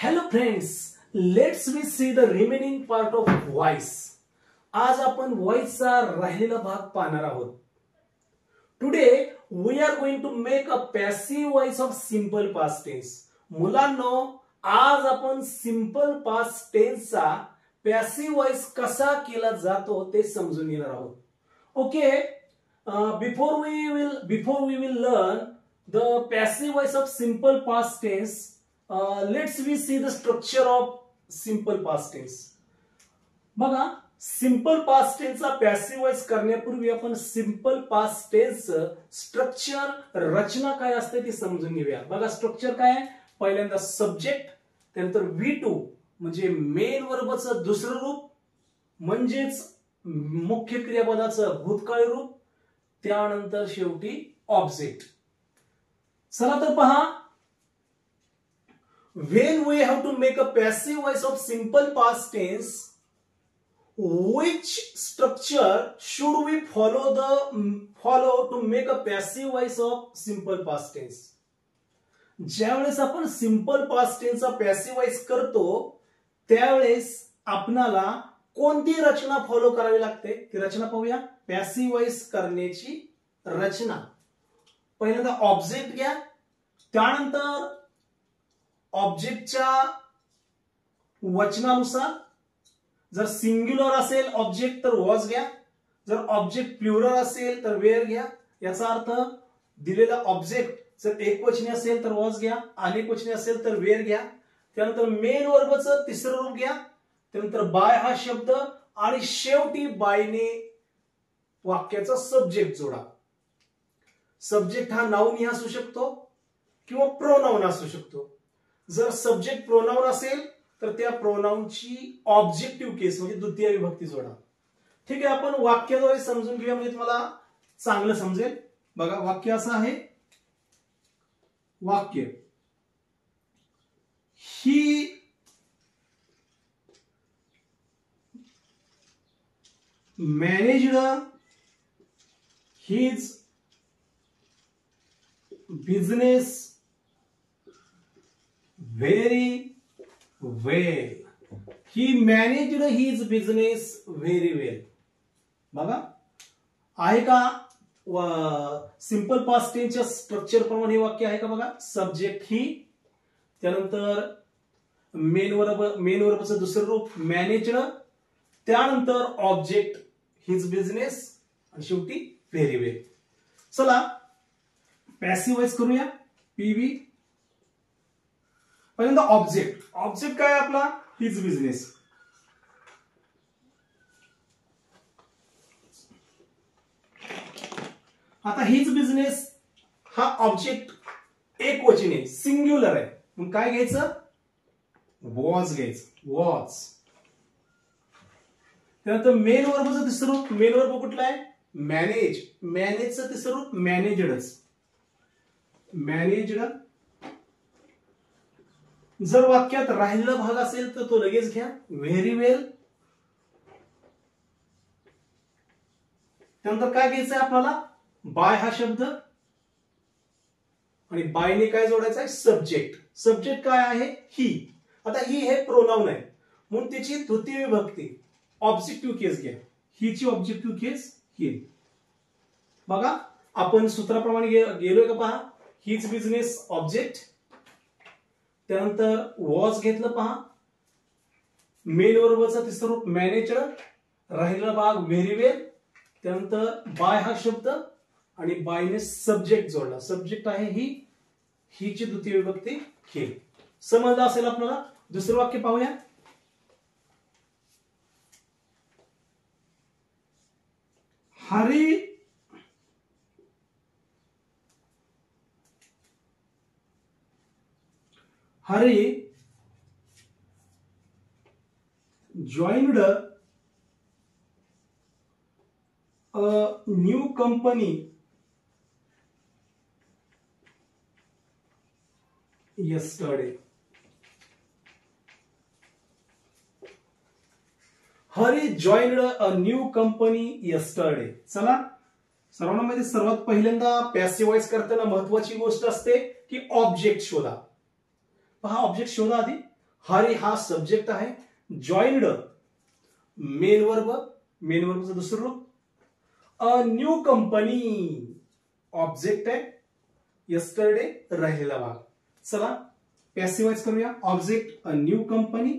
Hello friends, let's we see the remaining part of voice. आज आपण voice चा राहिलेला भाग पाहणार आहोत. Today we are going to make a passive voice of simple past tense. मुलांनो, आज आपण simple past tense चा passive voice कसा केला जातो ते समजून घेणार आहोत. Okay, before we will learn the passive voice of simple past tense. Let's we see the structure of simple past tense. बघा, simple past tense चा passive voice करण्यापूर्वी आपण simple past tense स्ट्रक्चर रचना काय असते ते समजून घेऊया. बघा, स्ट्रक्चर काय आहे? पहिल्यांदा सब्जेक्ट, त्यानंतर V2 म्हणजे मेन वर्बचं दुसरं रूप म्हणजेच मुख्य क्रियापदाचं भूतकाळी रूप, त्यानंतर शेवटी ऑब्जेक्ट. चला तर पहा, when we have to make a passive voice of simple past tense, which structure should we follow to make a passive voice of simple past tense? ज्यावेळेस आपण सिंपल पास्ट टेन्स चा पॅसिव्ह व्हॉइस करतो त्यावेळेस आपणाला कोणती रचना follow करावी लागते ती रचना पाहूया. पॅसिव्ह व्हॉइस करण्याची रचना, पहिल्यांदा ऑब्जेक्ट घ्या, त्यानंतर ऑब्जेक्टच्या वचनानुसार जर सिंग्युलर असेल ऑब्जेक्ट तर वॉज घ्या, जर ऑब्जेक्ट प्लुरल असेल तर वेअर घ्या. याचा अर्थ दिलेला ऑब्जेक्ट जर एकवचनी असेल तर वॉज घ्या, अनेकवचनी असेल तर वेअर घ्या. त्यानंतर मेन वर्बचं तिसरं रूप घ्या, त्यानंतर बाय हा शब्द आणि शेवटी बायने वाक्याचा सब्जेक्ट जोडा. सब्जेक्ट हा नाउन ही असू शकतो किंवा प्रोनाउन असू शकतो. जर सब्जेक्ट प्रोनाउन असेल तर त्या प्रोनाउनची ऑब्जेक्टिव्ह केस म्हणजे द्वितीय विभक्ती जोडा. ठीक आहे, आपण वाक्याद्वारे समजून घेऊया म्हणजे तुम्हाला चांगलं समजेल. बघा, वाक्य असं आहे. वाक्य, he managed his business very well. He managed his business very well. बघा, आहे का सिंपल पास्ट टेन्सच्या स्ट्रक्चर प्रमाणे वाक्य आहे का? बघा, सब्जेक्ट ही, त्यानंतर मेन वर्बचं दुसरं रूप मॅनेज्ड, त्यानंतर ऑब्जेक्ट हिज बिझनेस आणि शेवटी व्हेरी वेल. चला पॅसिव्ह व्हॉइस करूया. पीव्ही, पहिल्यांदा ऑब्जेक्ट. ऑब्जेक्ट काय आहे आपला? His business. आता हिज बिझनेस हा ऑब्जेक्ट एक वचनी सिंग्युलर आहे, मग काय घ्यायचं? वॉज घ्यायचं. वॉज. त्यानंतर मेन वर्बचं तिसरं रूप, मेन वर्ब कुठला आहे? मॅनेज. मॅनेजचं तिसरं रूप मॅनेजडच. मॅनेजड. जर वाक्यात राहिलेला भाग असेल तर तो लगेच घ्या. व्हेरी वेल. त्यानंतर काय घ्यायचंय आपल्याला? बाय हा शब्द आणि बायने काय जोडायचं आहे? सब्जेक्ट. सब्जेक्ट काय आहे? ही. आता ही हे प्रोनाउन आहे म्हणून त्याची द्वितीय विभक्ती ऑब्जेक्टिव्ह केस घ्या. हीची ऑब्जेक्टिव्ह केस ही. बघा, आपण सूत्राप्रमाणे गेलोय का? पहा, हिज बिझनेस ऑब्जेक्ट, त्यानंतर वॉज घेतलं पहा, मेन वर्बचं तिसरं रूप मॅनेजड, राहिलेला भाग व्हेरी वेल, त्यानंतर बाय हा शब्द आणि बायने सब्जेक्ट जोडला. सब्जेक्ट आहे ही, हीची द्वितीय विभक्ती ही. समजलं असेल आपल्याला. दुसरं वाक्य पाहूया. Hari joined a new company yesterday. Hari joined a new company yesterday. चला, सर्वांना माहिती, सर्वात पहिल्यांदा पॅसिव्ह व्हॉइस करताना महत्वाची गोष्ट असते की ऑब्जेक्ट शोधा. पहा, ऑब्जेक्ट शोधा आधी. हरी हा सब्जेक्ट आहे. जॉईन्ड मेन वर्ब, मेन वर्बचं दुसरं रूप. अ न्यू कंपनी ऑब्जेक्ट आहे. यस्टरडे राहिलेला भाग. चला पॅसिव्हाइज करूया. ऑब्जेक्ट अ न्यू कंपनी,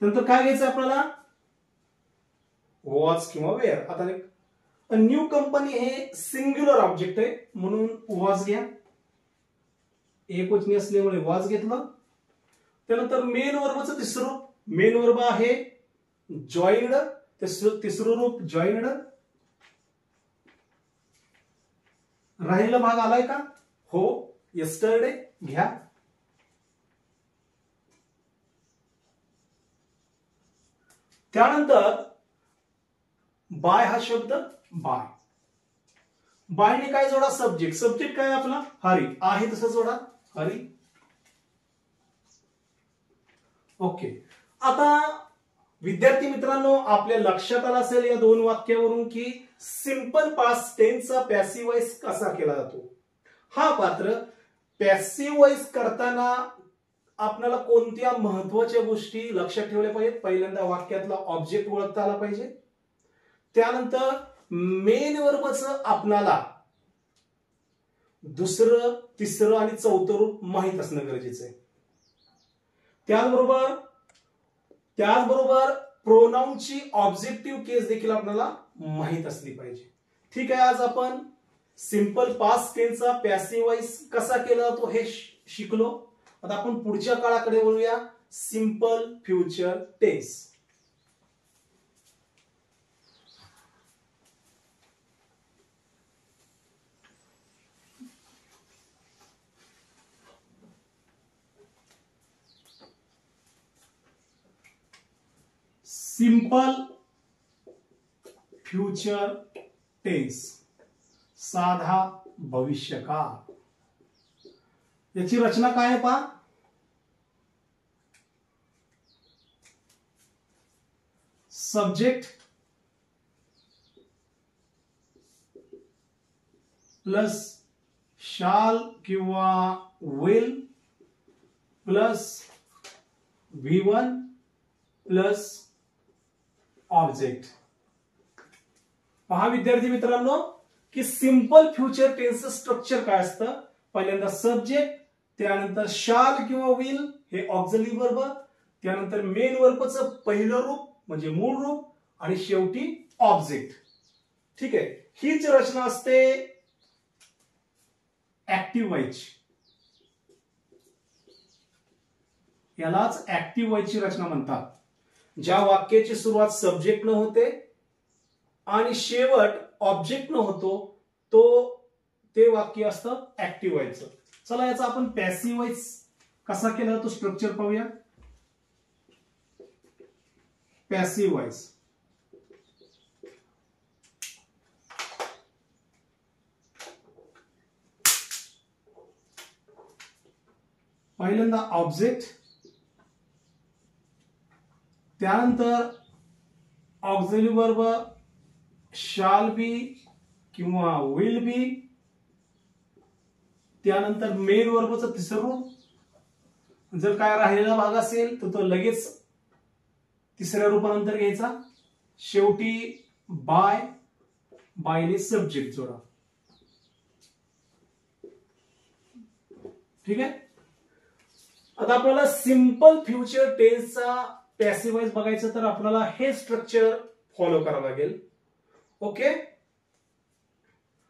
नंतर काय घ्यायचं आपल्याला, वॉज किंवा वेअर. आता न्यू कंपनी हे सिंग्युलर ऑब्जेक्ट आहे म्हणून वॉज घ्या, एकवचनी असल्यामुळे वॉज घेतलं. त्यानंतर मेन वर्बचं तिसरं रूप, मेन वर्ब आहे जॉईन्ड, तिसरं रूप जॉईन्ड. राहिलेला भाग आलाय का, हो, यस्टरडे घ्या. त्यानंतर बाय हा शब्द, बाय, बायने काय जोडा, सब्जेक्ट. सब्जेक्ट काय आपला हरी आहे तसं जोडा, हरी. ओके. आता विद्यार्थी मित्रांनो, आपल्या लक्षात आलं असेल या दोन वाक्यावरून की सिंपल पास्ट टेन्सचा पॅसिव्ह वॉइस कसा केला जातो. हा पात्र पॅसिव्ह वॉइस करताना आपल्याला कोणत्या महत्वाच्या गोष्टी लक्षात ठेवल्या पाहिजेत. पहिल्यांदा वाक्यातला ऑब्जेक्ट ओळखता आला पाहिजे. त्यानंतर मेन वर्बचं आपणाला दुसरं, तिसरं आणि चौथं रूप माहित असणं गरजेचं आहे. त्याचबरोबर प्रोनाउनची ऑब्जेक्टिव्ह केस देखील आपल्याला माहित असली पाहिजे. ठीक आहे, आज आपण सिंपल पास्ट टेन्सचा पॅसिव्ह वॉइस कसा केला जातो हे शिकलो. आता आपण पुढच्या काळाकडे वळूया, simple future tense. Simple future tense, साधा भविष्यकाळ. याची रचना काय आहे पहा. सब्जेक्ट प्लस शाल किंवा will plus V1 plus object. पहा विद्यार्थी मित्रांनो की सिंपल फ्युचर टेन्सचं स्ट्रक्चर काय असतं. पहिल्यांदा सब्जेक्ट, त्यानंतर शाल किंवा विल हे ऑक्झिलरी वर्ब, त्यानंतर मेन वर्बचं पहिलं रूप म्हणजे मूळ रूप आणि शेवटी ऑब्जेक्ट. ठीक आहे, हीच रचना असते ऍक्टिव्ह वॉइसची. यालाच ऍक्टिव्ह वॉइसची रचना म्हणतात. ज्या वाक्याची सुरुवात सब्जेक्ट न होते आणि शेवट ऑब्जेक्ट न होतो ते वाक्य असतं ऍक्टिव्ह वॉइसचं. चला याचा आपण पॅसिव्ह वॉइस कसा केला तो स्ट्रक्चर पाहूया. पॅसिव्ह वॉइस, पहिल्यांदा ऑब्जेक्ट, त्यानंतर ऑक्झिलरी वर्ब शाल बी किंवा विल बी, त्यानंतर मेन वर्बचं तिसरं रूप. जर काय राहिलेला भाग असेल तर तो लगेच तिसऱ्या रूपानंतर घ्यायचा. शेवटी बायने सब्जेक्ट जोडा. ठीक आहे, आता आपल्याला सिंपल फ्युचर टेन्सचा पॅसिव्ह वॉइस बघायचं तर आपल्याला हे स्ट्रक्चर फॉलो करावं लागेल. Okay,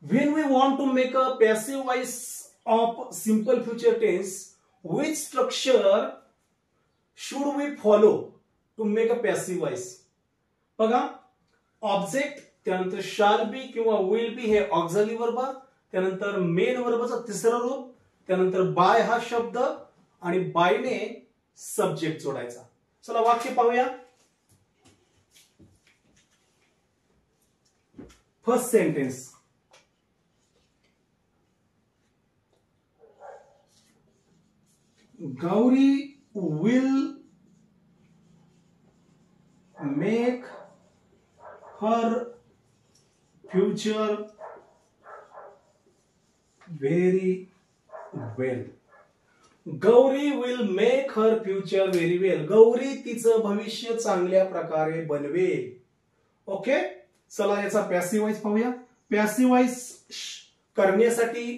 when we want to make a passive voice of simple future tense, which structure should we follow to make a passive voice? बघा, ऑब्जेक्ट, त्यानंतर शाल बी किंवा will be हे ऑक्झिलरी वर्ब, त्यानंतर main वर्बचं तिसरं रूप, त्यानंतर bye हा शब्द आणि बायने सब्जेक्ट जोडायचा. चला वाक्य पाहूया. First sentence, Gauri will make her future very well. Gauri will make her future very well. गौरी तिचं भविष्य चांगल्या प्रकारे बनवेल. ओके, चला याचा पॅसिव्ह वॉइस पाहूया. पॅसिव्ह वॉइस करण्यासाठी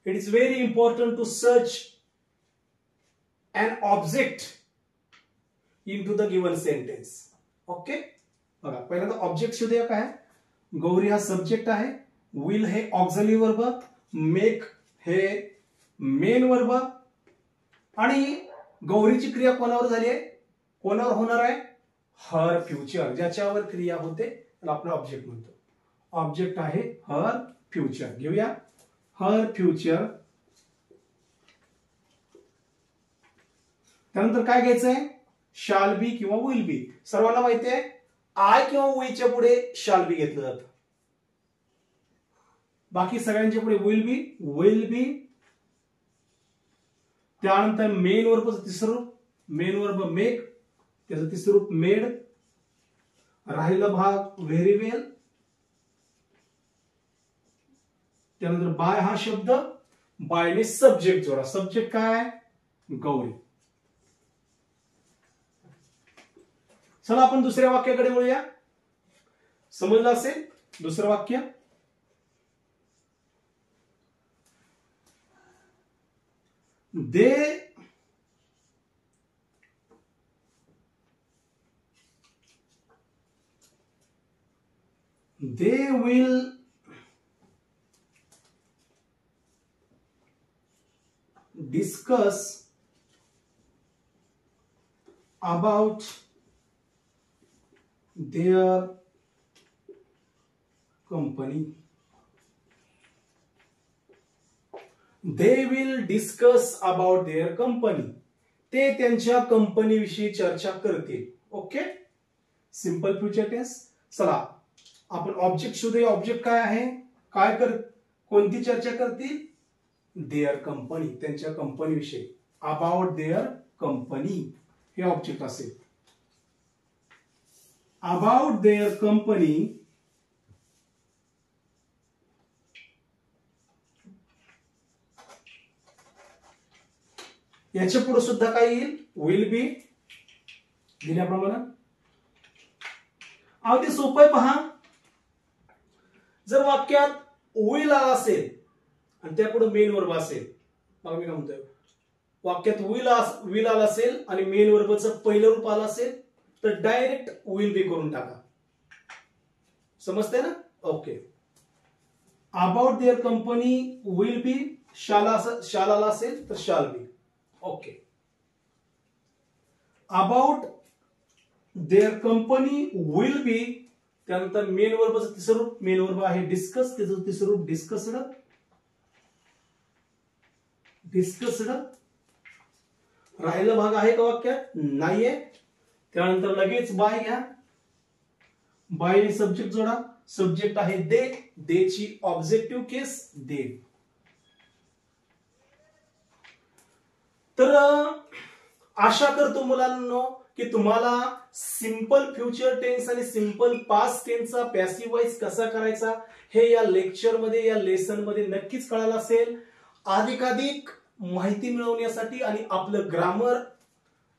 it is very important to search an object into the given sentence. Okay, बघा पहिल्यांदा ऑब्जेक्ट शोधूया. काय, गौरी हा सब्जेक्ट आहे, विल हे ऑक्झिलरी वर्ब, मेक हे मेन वर्ब, आणि गौरीची क्रिया कोणावर झाली आहे, कोणावर होणार आहे, हर फ्युचर. ज्याच्यावर क्रिया होते त्याला आपण ऑब्जेक्ट म्हणतो. ऑब्जेक्ट आहे हर फ्युचर. घेऊया हर फ्युचर. त्यानंतर काय घ्यायचंय, शाल बी किंवा विल बी. सर्वांना माहिती आहे आय किंवा वीच्या पुढे शाल बी घेतलं जातं. बाकी सगळ्यांच्या पुढे विल बी. त्यानंतर मेन वर्बचं तिसरं रूप, मेन वर्ब मेक, त्याचं तिसरं रूप मेड. राहिला भाग व्हेरी वेल. त्यानंतर बाय हा शब्द, बायने सब्जेक्ट जोडा. सब्जेक्ट काय, गौरी. चला आपण दुसऱ्या वाक्याकडे वळूया. समजलं असेल दुसरं वाक्य. they will discuss about their company. They will discuss about their company. ते त्यांच्या कंपनी विषयी चर्चा करतील. Okay, simple future tense. चला आपण ऑब्जेक्ट शोधूया. ऑब्जेक्ट काय आहे, कोणती चर्चा करतील, देअर कंपनी, त्यांच्या कंपनी विषयी. अबाउट देअर कंपनी हे ऑब्जेक्ट असेल. About their company. याच्या पुढे सुद्धा काय येईल, विल बी दिल्याप्रमाणे. अगदी सोपं पहा. जर वाक्यात विल आला असेल आणि त्यापुढे मेन वर्ब असेल, मग मी काय म्हणतोय, वाक्यात विल आला असेल आणि मेन वर्बचं पहिलं रूप आलं असेल तर डायरेक्ट विल बी करून टाका. समजते ना. Okay, about their company will be. शाल आला असेल तर shall be. Okay, about their company will be. त्यानंतर मेन वर्बचं तिसरं रूप, मेन वर्ब आहे डिस्कस, त्याचं तिसरं रूप डिस्कस्ड. डिस्कस्ड. राहिला भाग आहे का वाक्यात, नाहीये. त्यानंतर लगेच बाय घ्या. बायने सब्जेक्ट जोडा. सब्जेक्ट आहे दे, देची ऑब्जेक्टिव्ह केस दे. तर आशा करतो मुलांनो की तुम्हाला सिंपल फ्युचर टेन्स आणि सिंपल पास्ट टेन्सचा पॅसिव्ह वॉइस कसा करायचा हे या लेक्चर मध्ये, या लेसन मध्ये नक्कीच कळालं असेल. अधिकाधिक माहिती मिळवण्यासाठी आणि आपलं ग्रामर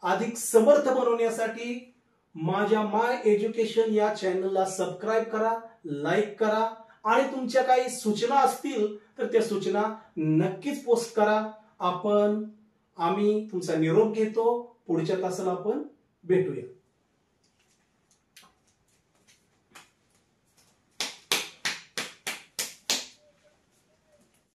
अधिक समर्थ बनवण्यासाठी माझ्या माय एज्युकेशन या चॅनलला सबस्क्राईब करा, लाईक करा आणि तुमच्या काही सूचना असतील तर त्या सूचना नक्कीच पोस्ट करा. आम्ही तुमचा निरोप घेतो. पुढच्या तासाला आपण भेटूया.